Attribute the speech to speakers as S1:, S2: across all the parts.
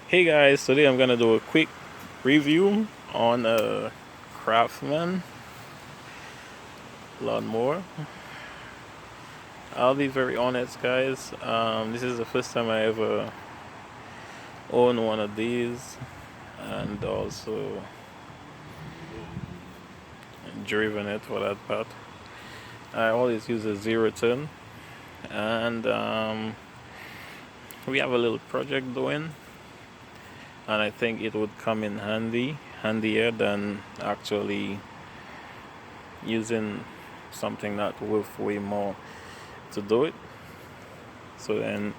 S1: Hey guys, today I'm gonna do a quick review on a Craftsman lawnmower. I'll be very honest, guys. This is the first time I ever own one of these, and also driven it for that part. I always use a zero turn, and we have a little project doing, and I think it would come in handier than actually using something that worth way more to do it. So then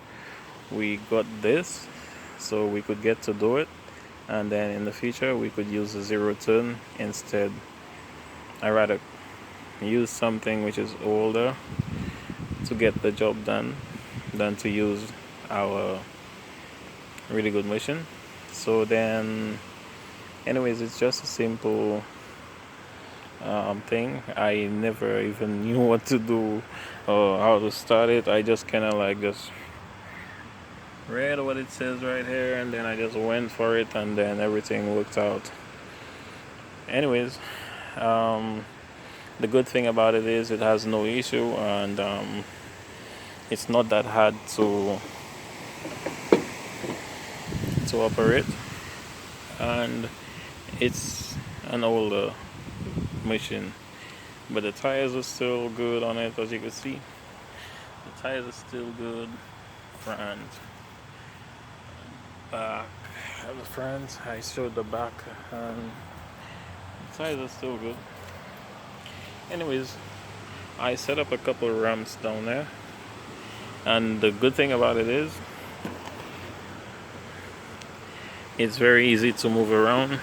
S1: we got this so we could get to do it, and then in the future we could use a zero turn instead. I rather use something which is older to get the job done than to use our really good machine. So then anyways, it's just a simple thing. I never even knew what to do or how to start it. I just kind of like just read what it says right here, and then I just went for it, and then everything worked out. Anyways, um, the good thing about it is it has no issue, and it's not that hard to operate, and it's an older machine, but the tires are still good on it. As you can see, the tires are still good. Front, back. The front, I showed the back, and the tires are still good. Anyways, I set up a couple of ramps down there, and the good thing about it is it's very easy to move around,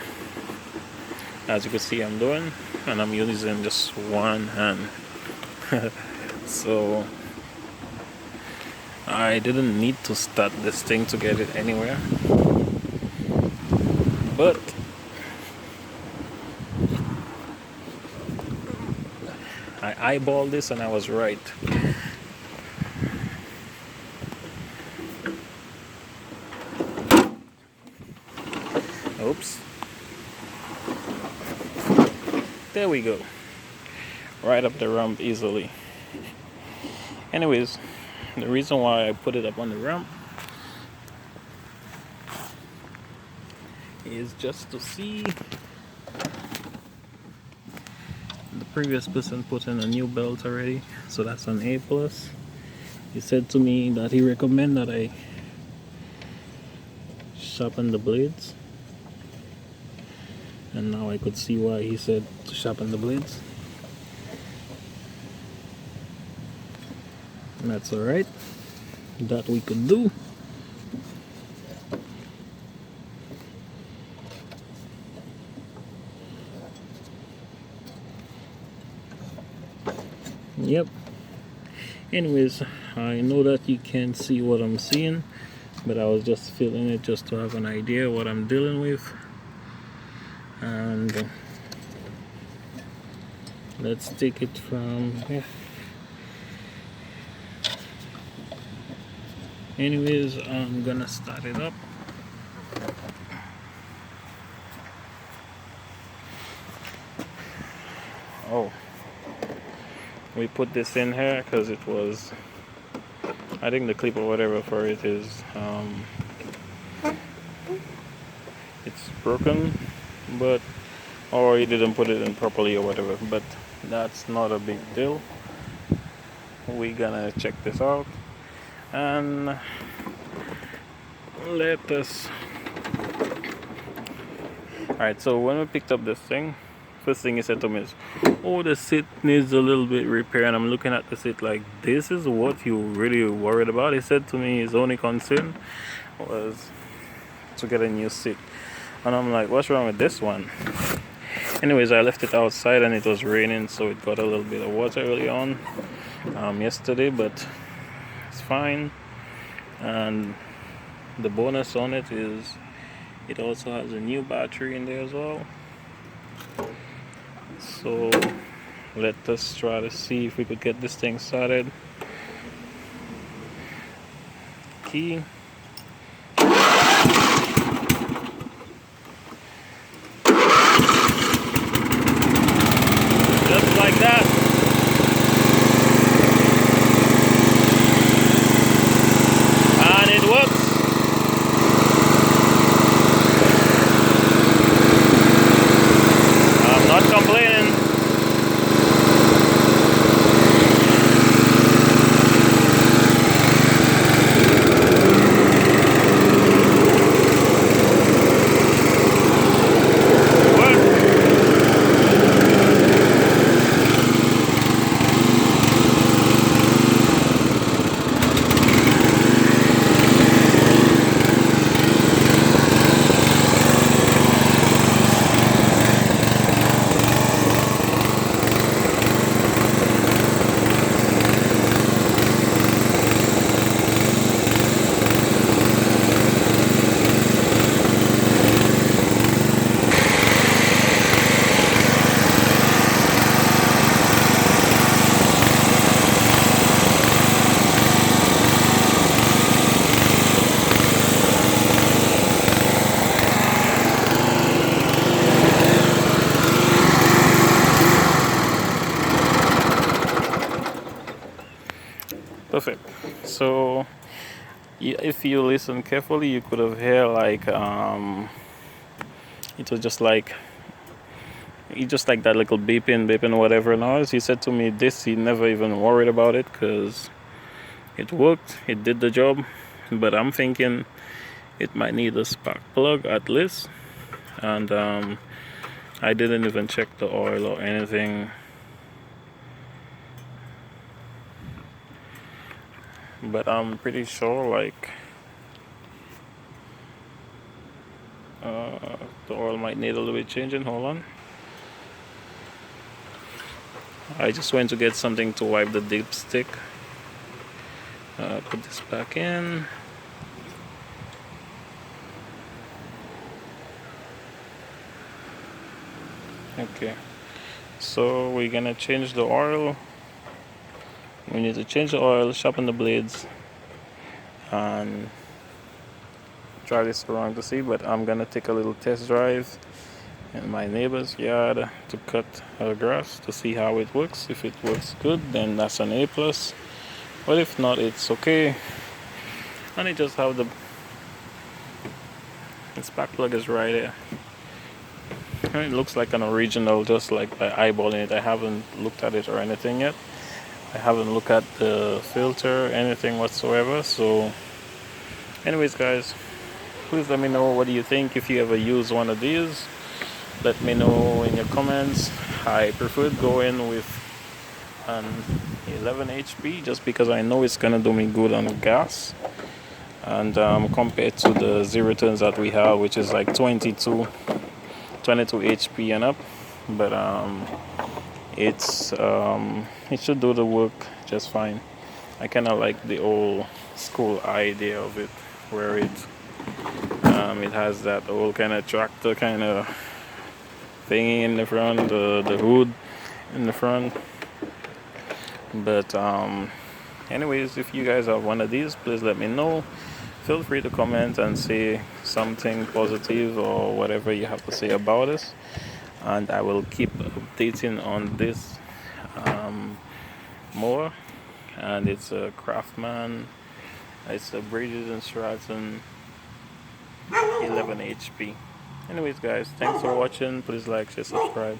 S1: as you can see I'm doing, and I'm using just one hand. So I didn't need to start this thing to get it anywhere, but I eyeballed this and I was right. Oops. There we go. Right up the ramp easily. Anyways, the reason why I put it up on the ramp is just to see. The previous person put in a new belt already, so that's an A plus. He said to me that he recommended that I sharpen the blades, and now I could see why he said to sharpen the blades. And that's alright, that we could do. Yep. Anyways, I know that you can't see what I'm seeing, but I was just feeling it just to have an idea what I'm dealing with. And let's take it from here. Anyways, I'm gonna start it up. Oh, we put this in here because it was, I think the clip or whatever for it is it's broken, but or he didn't put it in properly or whatever, but that's not a big deal. We're gonna check this out and let us. Alright, so when we picked up this thing, first thing he said to me is, oh, the seat needs a little bit repair. And I'm looking at the seat like, this is what you really worried about? He said to me his only concern was to get a new seat. And I'm like, what's wrong with this one? Anyways, I left it outside and it was raining, so it got a little bit of water early on yesterday, but it's fine. And the bonus on it is it also has a new battery in there as well. So let us try to see if we could get this thing started. Key. Perfect. So if you listen carefully, you could have heard like it was just like that little beeping whatever noise. He said to me this, he never even worried about it because it worked, it did the job. But I'm thinking it might need a spark plug at least. And I didn't even check the oil or anything, but I'm pretty sure like the oil might need a little bit changing. Hold on, I just went to get something to wipe the dipstick. Put this back in. Okay, so we're gonna change the oil. We need to change the oil, sharpen the blades, and try this around to see. But I'm gonna take a little test drive in my neighbor's yard to cut her grass to see how it works. If it works good, then that's an A plus. But if not, it's okay. And it just have the spark plug is right there. And it looks like an original, just like by eyeballing it. I haven't looked at it or anything yet. I haven't looked at the filter, anything whatsoever. So, anyways, guys, please let me know what do you think if you ever use one of these. Let me know in your comments. I prefer going with an 11 HP just because I know it's gonna do me good on gas, and compared to the zero turns that we have, which is like 22 HP and up. But it should do the work just fine. I kind of like the old school idea of it, where it has that old kind of tractor kind of thingy in the front, the hood in the front. But anyways, if you guys have one of these, please let me know. Feel free to comment and say something positive or whatever you have to say about us, and I will keep updating on this more. And it's a Craftsman, it's a Briggs and Stratton 11 HP. Anyways, guys, thanks for watching. Please like, share, subscribe.